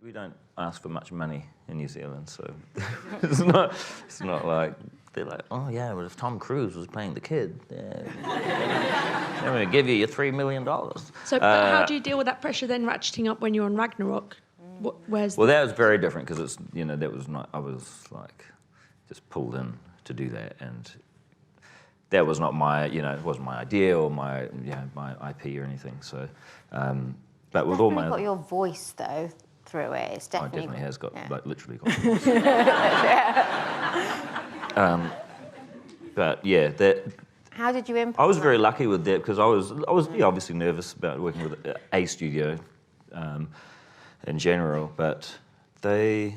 We don't ask for much money in New Zealand, so it's not like they're like, oh yeah, well if Tom Cruise was playing the kid, yeah, I'm going to give you your $3 million. So, but how do you deal with that pressure then ratcheting up when you're on Ragnarok? Well, that was very different because it's that was not. I was like just pulled in to do that, and that was not my it wasn't my idea or my my IP or anything. So, but with all my got your voice though through it. It's definitely. Oh, it definitely has got like literally got. But yeah, that. How did you implement? I was very lucky with that because I was obviously nervous about working with a studio. In general, but I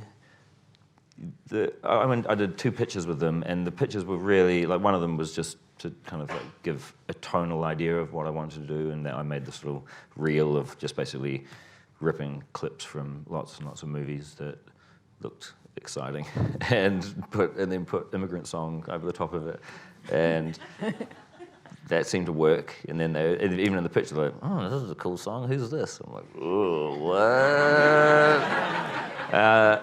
did 2 pitches with them, and the pitches were really like one of them was just to kind of like give a tonal idea of what I wanted to do, and then I made this little reel of just basically ripping clips from lots and lots of movies that looked exciting, and then put Immigrant Song over the top of it, and. That seemed to work, and then even in the picture, they're like, "Oh, this is a cool song. Who's this?" I'm like, "Oh, what?"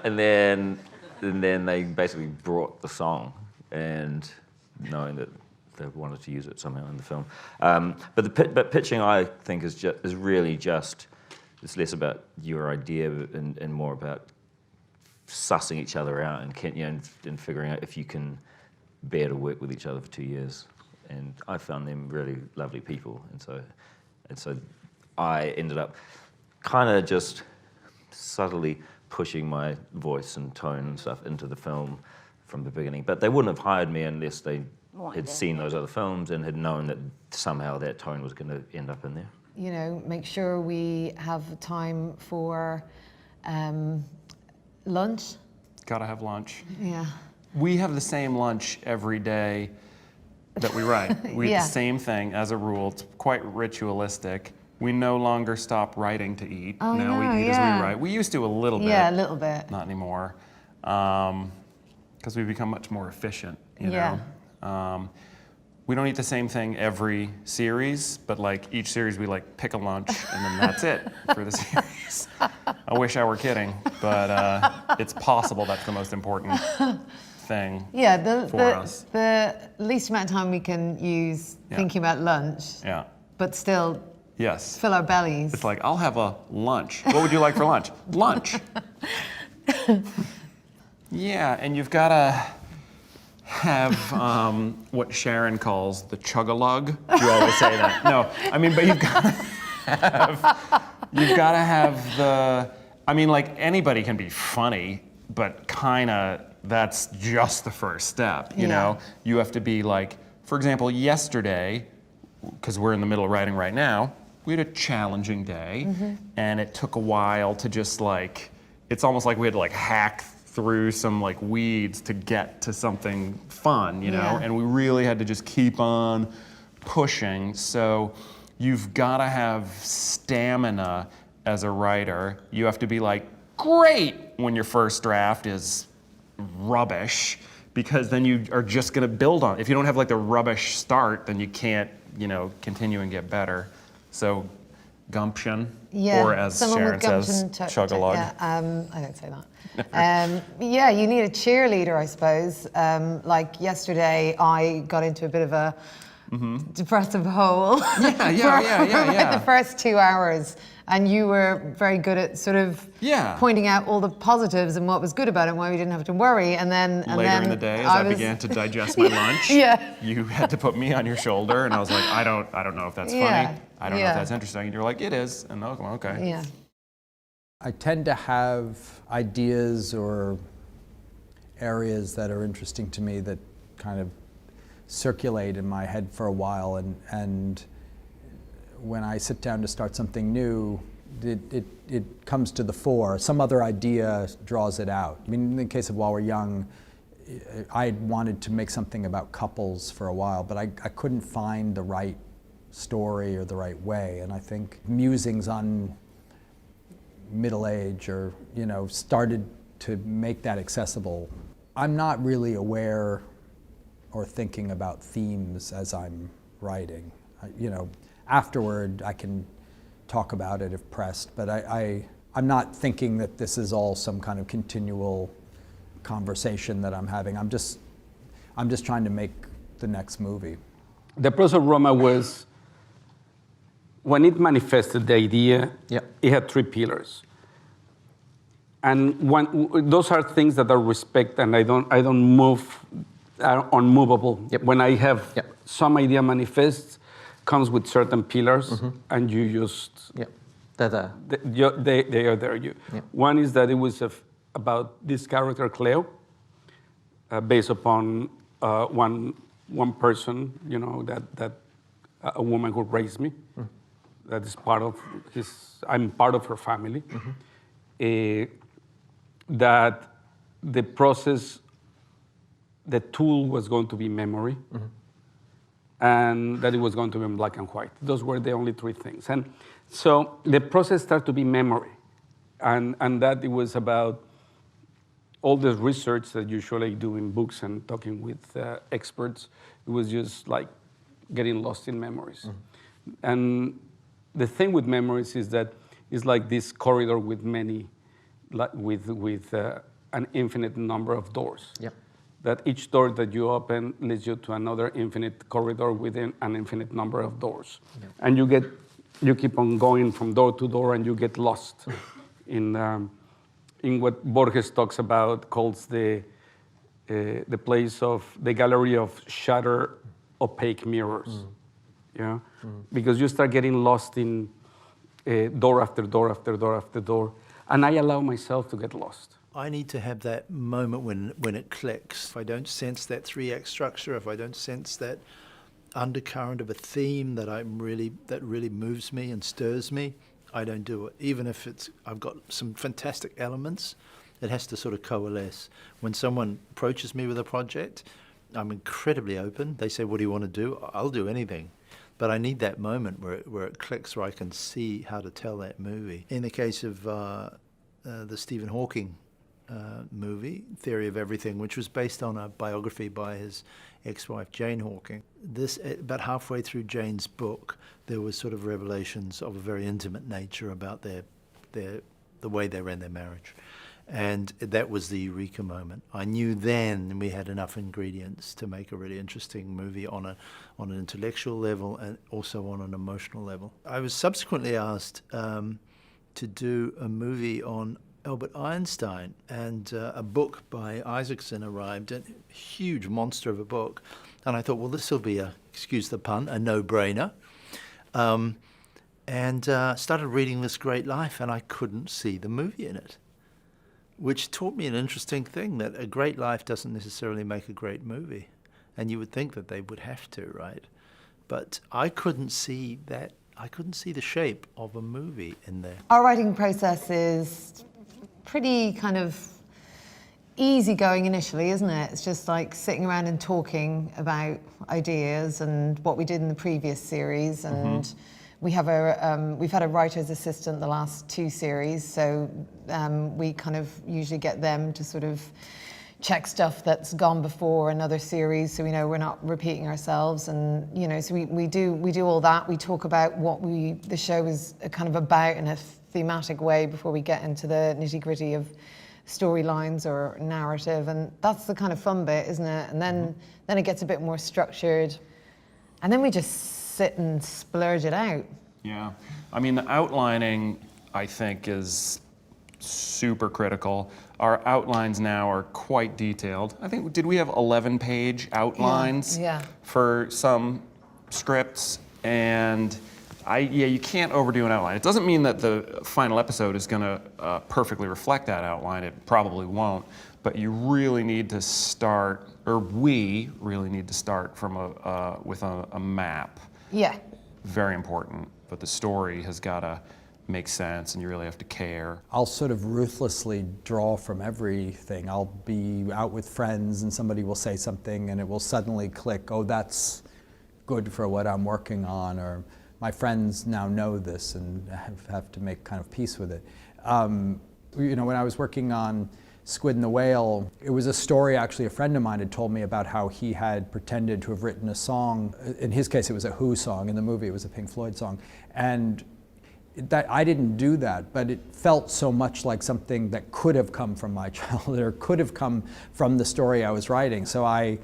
And then they basically brought the song, and knowing that they wanted to use it somehow in the film. But pitching, I think, is really just it's less about your idea and more about sussing each other out and figuring out if you can bear to work with each other for 2 years. And I found them really lovely people, and so I ended up kind of just subtly pushing my voice and tone and stuff into the film from the beginning. But they wouldn't have hired me unless they had seen those other films and had known that somehow that tone was going to end up in there. Make sure we have time for lunch. Gotta have lunch. Yeah. We have the same lunch every day that we write. We eat the same thing as a rule. It's quite ritualistic. We no longer stop writing to eat. Oh, now we eat as we write. We used to a little bit. Yeah, a little bit. Not anymore. Because we've become much more efficient, you know. We don't eat the same thing every series, but like each series we like pick a lunch and then that's it for the series. I wish I were kidding, but it's possible that's the most important thing for us. The least amount of time we can use thinking about lunch, but still fill our bellies. It's like, I'll have a lunch. What would you like for lunch? Lunch. Yeah, and you've got to have what Sharon calls the chug-a-lug. You always say that. No, I mean, but you've got to have the, I mean, like anybody can be funny, but kind of that's just the first step, you know? You have to be like, for example, yesterday, because we're in the middle of writing right now, we had a challenging day, and it took a while to just like, it's almost like we had to like hack through some like weeds to get to something fun, you know? And we really had to just keep on pushing. So you've got to have stamina as a writer. You have to be like, great, when your first draft is rubbish, because then you are just going to build on it. If you don't have like the rubbish start, then you can't, continue and get better. So gumption, or as Sharon says, chug-a-lug. I don't say that. You need a cheerleader, I suppose. Like yesterday, I got into a bit of a depressive hole for the first 2 hours. And you were very good at sort of pointing out all the positives and what was good about it and why we didn't have to worry. And then later in the day, as I began to digest my lunch, you had to put me on your shoulder, and I was like, I don't know if that's funny. I don't know if that's interesting. And you're like, it is. And okay. Yeah. I tend to have ideas or areas that are interesting to me that kind of circulate in my head for a while, and when I sit down to start something new, it comes to the fore. Some other idea draws it out. I mean, in the case of While We're Young, I wanted to make something about couples for a while, but I couldn't find the right story or the right way. And I think musings on middle age or, started to make that accessible. I'm not really aware or thinking about themes as I'm writing. Afterward, I can talk about it if pressed, but I I'm not thinking that this is all some kind of continual conversation that I'm having. I'm just trying to make the next movie. The process of Roma was, when it manifested the idea, it had 3 pillars. And those are things that are respect, and I don't move, are unmovable. When I have some idea manifests, comes with certain pillars, and you just They're there. They are there. One is that it was about this character Cleo, based upon one person, you know, that a woman who raised me. That is part of I'm part of her family. That the process, the tool was going to be memory, and that it was going to be in black and white. Those were the only 3 things. And so the process started to be memory, and that it was about all the research that you usually do in books and talking with experts. It was just like getting lost in memories. And the thing with memories is that it's like this corridor with many, with an infinite number of doors. That each door that you open leads you to another infinite corridor within an infinite number of doors. And you keep on going from door to door, and you get lost in what Borges talks about, calls the place of the gallery of shattered opaque mirrors. Because you start getting lost in door after door after door after door, and I allow myself to get lost. I need to have that moment when it clicks. If I don't sense that 3-act structure, if I don't sense that undercurrent of a theme that really moves me and stirs me, I don't do it. Even if I've got some fantastic elements, it has to sort of coalesce. When someone approaches me with a project, I'm incredibly open. They say, "What do you want to do?" I'll do anything. But I need that moment where it clicks, where I can see how to tell that movie. In the case of the Stephen Hawking movie, Theory of Everything, which was based on a biography by his ex-wife Jane Hawking. About halfway through Jane's book, there was sort of revelations of a very intimate nature about the way they ran their marriage. And that was the eureka moment. I knew then we had enough ingredients to make a really interesting movie on an intellectual level and also on an emotional level. I was subsequently asked to do a movie on Albert Einstein, and a book by Isaacson arrived, a huge monster of a book. And I thought, well, this will be excuse the pun, a no-brainer. And started reading this great life, and I couldn't see the movie in it, which taught me an interesting thing, that a great life doesn't necessarily make a great movie. And you would think that they would have to, right? But I couldn't see that. I couldn't see the shape of a movie in there. Our writing process is pretty kind of easygoing initially, isn't it? It's just like sitting around and talking about ideas and what we did in the previous series. And we've had a writer's assistant the last 2 series, so we kind of usually get them to sort of check stuff that's gone before another series, so we know we're not repeating ourselves. And you know, so we do all that. We talk about what the show is kind of about in a thematic way before we get into the nitty-gritty of storylines or narrative, and that's the kind of fun bit, isn't it? And then it gets a bit more structured, and then we just sit and splurge it out. Yeah, I mean, the outlining, I think, is super critical. Our outlines now are quite detailed. I think, did we have 11-page outlines for some scripts? And you can't overdo an outline. It doesn't mean that the final episode is gonna perfectly reflect that outline. It probably won't, but you really need to start, or we really need to start from with a map. Yeah. Very important, but the story has gotta make sense, and you really have to care. I'll sort of ruthlessly draw from everything. I'll be out with friends and somebody will say something and it will suddenly click, oh, that's good for what I'm working on, or my friends now know this and have to make kind of peace with it. You know, when I was working on Squid and the Whale, it was a story actually a friend of mine had told me about how he had pretended to have written a song. In his case, it was a Who song. In the movie, it was a Pink Floyd song. And that I didn't do that, but it felt so much like something that could have come from my childhood or could have come from the story I was writing. So I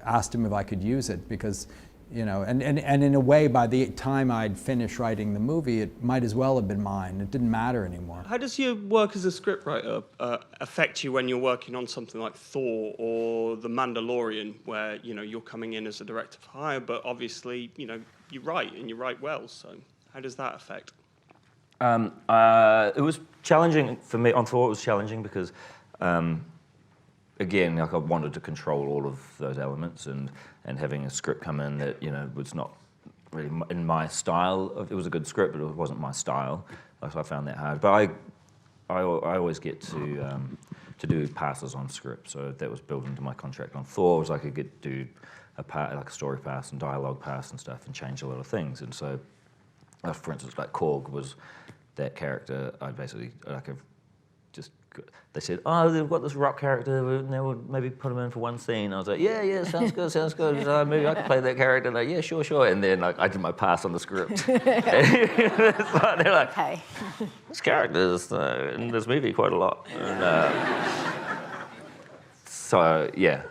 asked him if I could use it because, you know, and in a way, by the time I'd finished writing the movie, it might as well have been mine. It didn't matter anymore. How does your work as a scriptwriter affect you when you're working on something like Thor or The Mandalorian, where, you know, you're coming in as a director for hire, but obviously, you know, you write and you write well. So how does that affect? It was challenging for me. On Thor, it was challenging because, again, like I wanted to control all of those elements, and having a script come in that, you know, was not really in my style. It was a good script, but it wasn't my style. So I found that hard. But I always get to do passes on script, so that was built into my contract. On Thor, was I could get to do like a story pass and dialogue pass and stuff, and change a lot of things. And so, for instance, like Korg was that character. I basically they said, oh, they've got this rock character, now we'll maybe put him in for one scene. I was like, yeah, sounds good. Maybe I can play that character. Like, yeah, sure. And then like I did my pass on the script. They're like, Okay. this character is in this movie quite a lot. And, so yeah,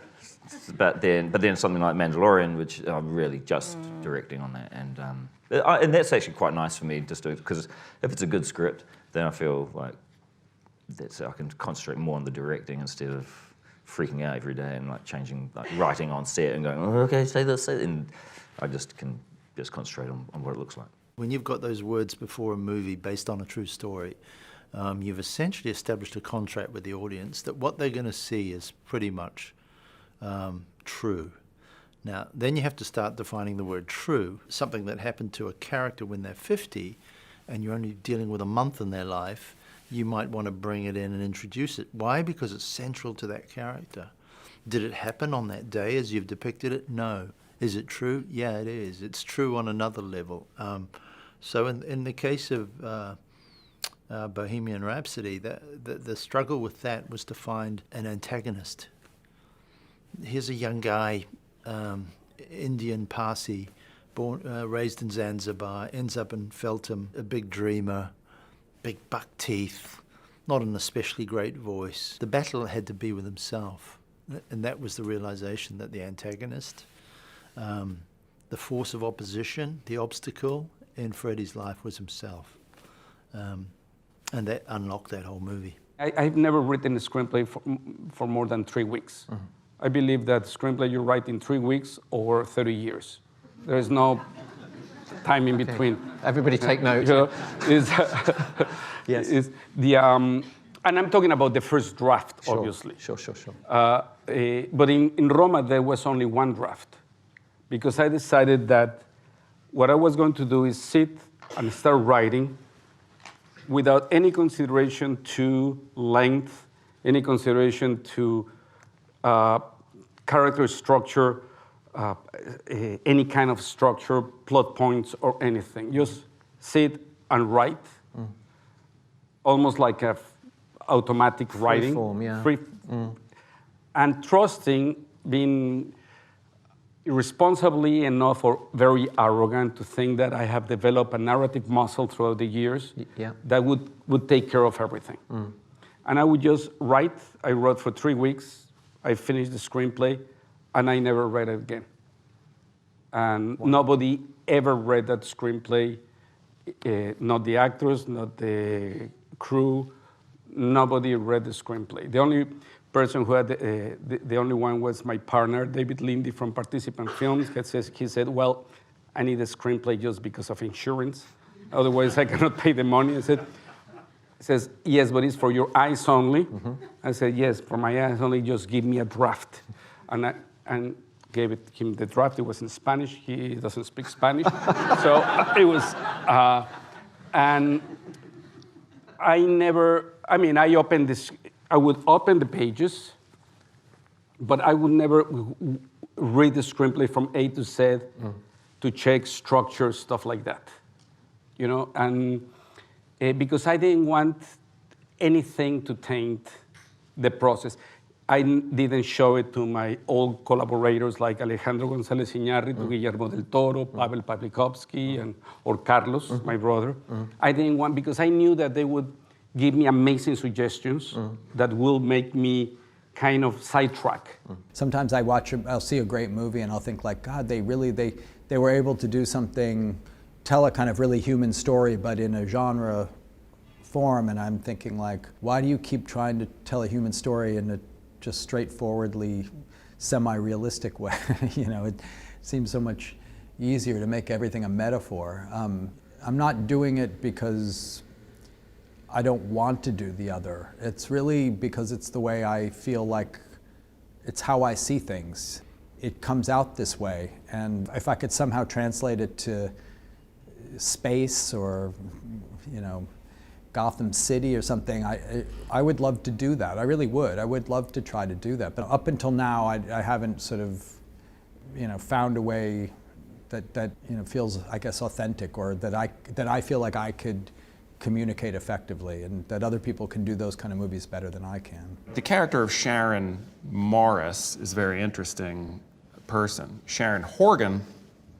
but then something like Mandalorian, which I'm really just directing on that, and that's actually quite nice for me just to, because if it's a good script, then I feel like I can concentrate more on the directing instead of freaking out every day and like changing, like writing on set and going, oh, okay, say this, and I just can just concentrate on what it looks like. When you've got those words before a movie based on a true story, you've essentially established a contract with the audience that what they're going to see is pretty much true. Now, then you have to start defining the word true, something that happened to a character when they're 50 and you're only dealing with a month in their life. You might want to bring it in and introduce it. Why? Because it's central to that character. Did it happen on that day as you've depicted it? No. Is it true? Yeah, it is. It's true on another level. So in the case of Bohemian Rhapsody, the struggle with that was to find an antagonist. Here's a young guy, Indian Parsi, born, raised in Zanzibar, ends up in Feltham, a big dreamer, big buck teeth, not an especially great voice. The battle had to be with himself, and that was the realization that the antagonist, the force of opposition, the obstacle in Freddie's life was himself. And that unlocked that whole movie. I've never written a screenplay for more than 3 weeks. Mm-hmm. I believe that screenplay you write in 3 weeks or 30 years. There is no time in between. Everybody take note. You know, yes. Is the, and I'm talking about the first draft, Sure. obviously. Sure. But in Roma, there was only one draft because I decided that what I was going to do is sit and start writing without any consideration to length, any consideration to character structure, any kind of structure, plot points, or anything. Just sit and write, almost like a automatic writing. Form, yeah. And trusting, being irresponsibly enough or very arrogant to think that I have developed a narrative muscle throughout the years that would take care of everything. And I would just write. I wrote for 3 weeks. I finished the screenplay, and I never read it again. And nobody ever read that screenplay, not the actors, not the crew. Nobody read the screenplay. The only person who had the only one was my partner, David Lindy from Participant Films. He said, well, I need a screenplay just because of insurance. Otherwise, I cannot pay the money. I said, he says, yes, but it's for your eyes only. Mm-hmm. I said, yes, for my eyes only, just give me a draft. And gave him the draft. It was in Spanish. He doesn't speak Spanish. So it was, and I opened this, I would open the pages, but I would never read the screenplay from A to Z to check structure, stuff like that. You know, and because I didn't want anything to taint the process. didn't show it to my old collaborators like Alejandro González Iñárritu, Guillermo del Toro, Pavel Pawlikowski, or Carlos, my brother. I didn't want, because I knew that they would give me amazing suggestions that will make me kind of sidetrack. Sometimes I'll see a great movie and I'll think like, God, they were able to do something, tell a kind of really human story, but in a genre form, and I'm thinking like, why do you keep trying to tell a human story in a just straightforwardly semi-realistic way? You know, it seems so much easier to make everything a metaphor. I'm not doing it because I don't want to do the other. It's really because it's the way I feel like, it's how I see things. It comes out this way, and if I could somehow translate it to space or, you know, Gotham City or something, I would love to do that. I really would. I would love to try to do that. But up until now, I haven't sort of, you know, found a way that you know, feels, I guess, authentic, or that I feel like I could communicate effectively, and that other people can do those kind of movies better than I can. The character of Sharon Morris is a very interesting person. Sharon Horgan,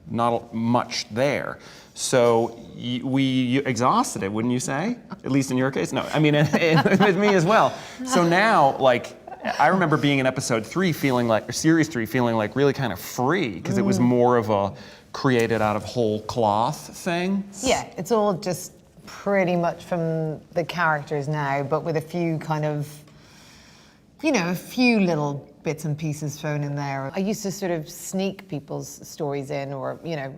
not much there. So we exhausted it, wouldn't you say? At least in your case? No, I mean, with me as well. So now, like, I remember being in episode 3 feeling like, or series 3 feeling like really kind of free, because it was more of a created out of whole cloth thing. Yeah, it's all just pretty much from the characters now, but with a few kind of, you know, a few little bits and pieces thrown in there. I used to sort of sneak people's stories in, or, you know,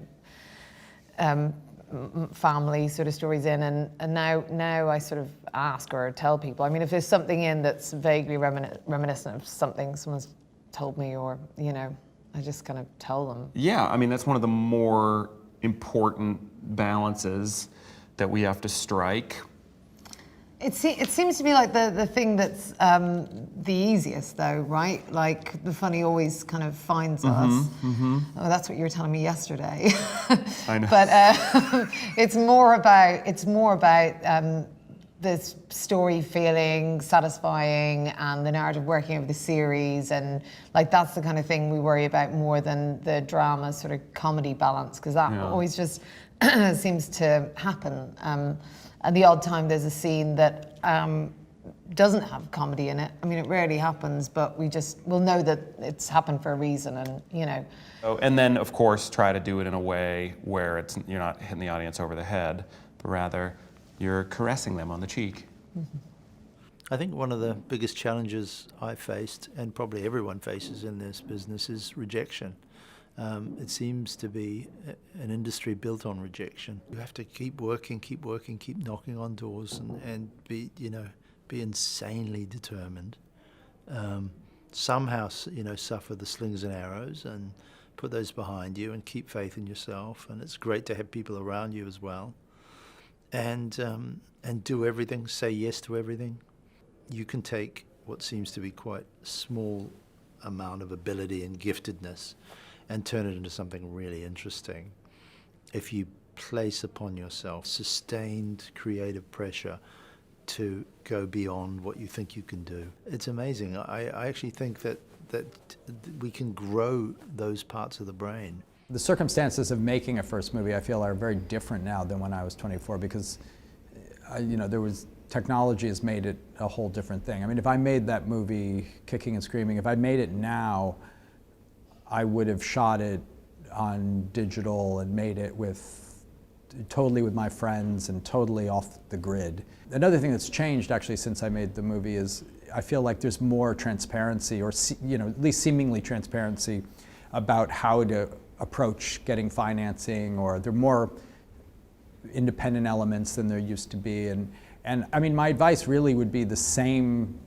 family sort of stories in, and now I sort of ask or tell people. I mean, if there's something in that's vaguely reminiscent of something someone's told me, or, you know, I just kind of tell them. Yeah, I mean, that's one of the more important balances that we have to strike. It seems to be like the thing that's the easiest, though, right? Like, the funny always kind of finds us. Oh, that's what you were telling me yesterday. I know. But it's more about the story feeling satisfying and the narrative working over the series, and like that's the kind of thing we worry about more than the drama sort of comedy balance, because that always just seems to happen. And the odd time there's a scene that doesn't have comedy in it. I mean, it rarely happens, but we'll know that it's happened for a reason, and, you know. Oh, and then, of course, try to do it in a way where you're not hitting the audience over the head, but rather you're caressing them on the cheek. I think one of the biggest challenges I faced, and probably everyone faces in this business, is rejection. It seems to be an industry built on rejection. You have to keep working, keep knocking on doors, and be insanely determined. Somehow, you know, suffer the slings and arrows and put those behind you, and keep faith in yourself. And it's great to have people around you as well. And do everything, say yes to everything. You can take what seems to be quite a small amount of ability and giftedness and turn it into something really interesting if you place upon yourself sustained creative pressure to go beyond what you think you can do. It's amazing. I actually think that we can grow those parts of the brain. The circumstances of making a first movie, I feel, are very different now than when I was 24, because you know, technology has made it a whole different thing. I mean, if I made that movie, Kicking and Screaming, if I made it now, I would have shot it on digital and made it totally with my friends and totally off the grid. Another thing that's changed actually since I made the movie is I feel like there's more transparency, or, you know, at least seemingly transparency about how to approach getting financing, or there are more independent elements than there used to be. And I mean, my advice really would be the same,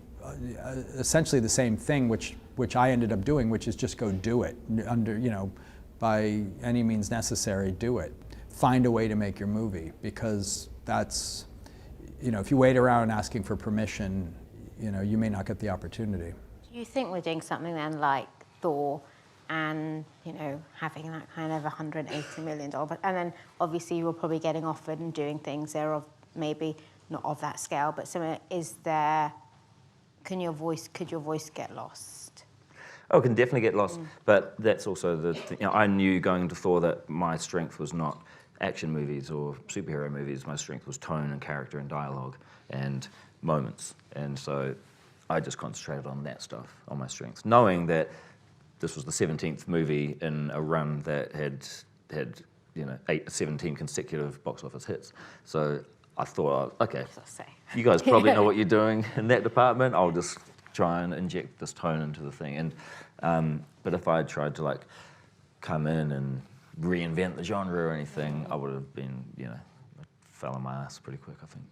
essentially the same thing, which I ended up doing, which is just go do it. You know, by any means necessary, do it. Find a way to make your movie, because that's, you know, if you wait around asking for permission, you know, you may not get the opportunity. Do you think we're doing something then like Thor, and, you know, having that kind of $180 million, but, and then obviously you're probably getting offered and doing things there of maybe not of that scale, but is there could your voice get lost? Oh, it can definitely get lost, but that's also I knew going into Thor that my strength was not action movies or superhero movies. My strength was tone and character and dialogue and moments, and so I just concentrated on that stuff, on my strengths, knowing that this was the 17th movie in a run that had 17 consecutive box office hits. So I thought, okay, you guys probably know what you're doing in that department. I'll just try and inject this tone into the thing. And but if I had tried to like come in and reinvent the genre or anything, I would have been, fell on my ass pretty quick, I think.